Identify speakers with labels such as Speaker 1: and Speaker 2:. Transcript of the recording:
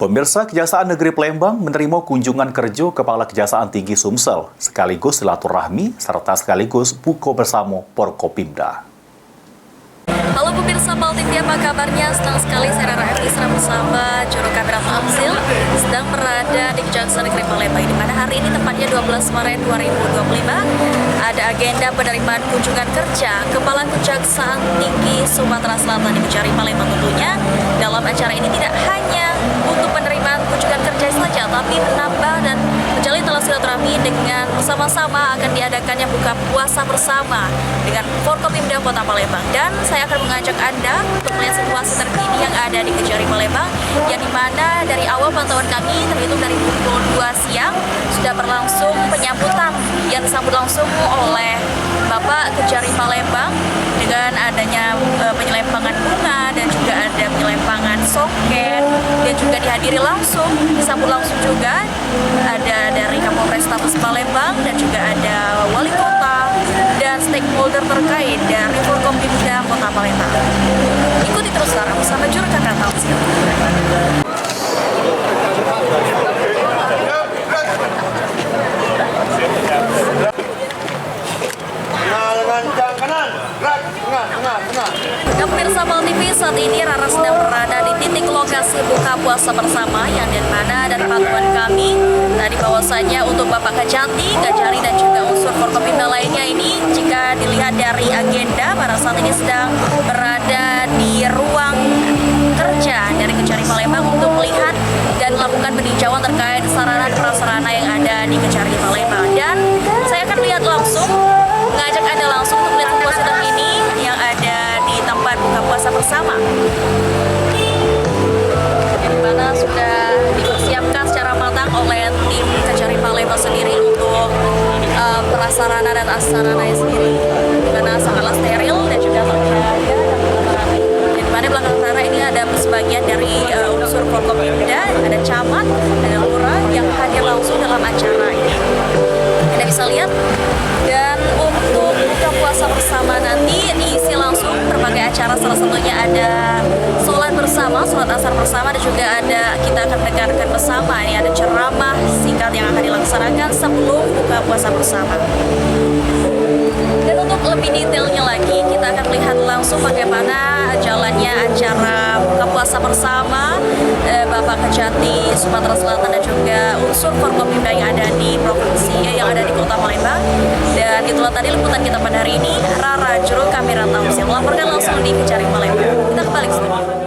Speaker 1: Pemirsa, Kejaksaan Negeri Palembang menerima kunjungan kerja Kepala Kejaksaan Tinggi Sumsel, sekaligus silaturahmi serta sekaligus buka bersama Forkopimda.
Speaker 2: Halo pemirsa Pal TV, apa kabarnya? Senang sekali saya Rara Elisra bersama juru kamera Tamsil sedang berada di Kejaksaan Negeri Palembang, di mana hari ini tepatnya 12 Maret 2025 ada agenda penerimaan kunjungan kerja Kepala Kejaksaan Tinggi Sumatera Selatan di Kejari Palembang. Tentunya dalam acara ini tidak hanya untuk penerimaan kunjungan kerja saja, tapi menambah dan menjalin tali silaturahmi dengan bersama-sama akan diadakannya buka puasa bersama dengan Forkopimda Kota Palembang. Dan saya akan mengajak Anda untuk melihat situasi terkini yang ada di Kejari Palembang, yang dimana dari awal pantauan kami terhitung dari pukul 2 siang sudah berlangsung penyambutan yang disambut langsung oleh Bapak Kejari Palembang dengan adanya penyelempangan bunga dan juga ada penyelempangan soket, dan juga dihadiri langsung, disambut langsung juga ada dari Kapolrestabes Palembang dan juga ada wali kota dan stakeholder terkait dari Forkopimda Kota Palembang. Ikuti terus Sarah bersama juru kamera Tamsil. Pemirsa Pal TV, saat ini Rara sedang berada di titik lokasi buka puasa bersama, yang dimana dari pantauan kami tadi bahwasanya untuk Bapak Kejari dan juga unsur Forkopimda lainnya ini, jika dilihat dari agenda pada saat ini sedang berada di ruang kerja dari Kejari Palembang untuk melihat dan melakukan peninjauan terkait sarana prasarana yang ada di Kejari Palembang. Dan saya akan lihat langsung, mengajak Anda langsung untuk melihat situasi terkini yang ada di tempat buka puasa bersama, yang dimana sudah dipersiapkan secara matang oleh tim Kejari Palembang sendiri untuk prasarana dan asarana sendiri, dimana sangatlah steril dan juga terjaga. Di mana belakang Rara ini ada sebagian dari unsur Forkopimda, ada camat, ada lurah yang hadir langsung dalam acara ini. Anda bisa lihat. Dan untuk buka puasa bersama nanti diisi langsung berbagai acara, salah satunya ada sholat bersama, sholat asar bersama, dan juga ada kita akan dengarkan bersama, ini ada ceramah singkat yang akan dilaksanakan sebelum buka puasa bersama. Dan untuk lebih detailnya lagi, kita akan lihat langsung bagaimana jalannya acara buka puasa bersama Bapak Kejati Sumatera Selatan dan juga unsur Forkopimda yang ada di provinsi yang ada di Kota Palembang. Dan itulah tadi liputan kita pada hari ini. Rara, juru kamera Tamsil, melaporkan langsung di Kejari Palembang. Kita kembali ke studio.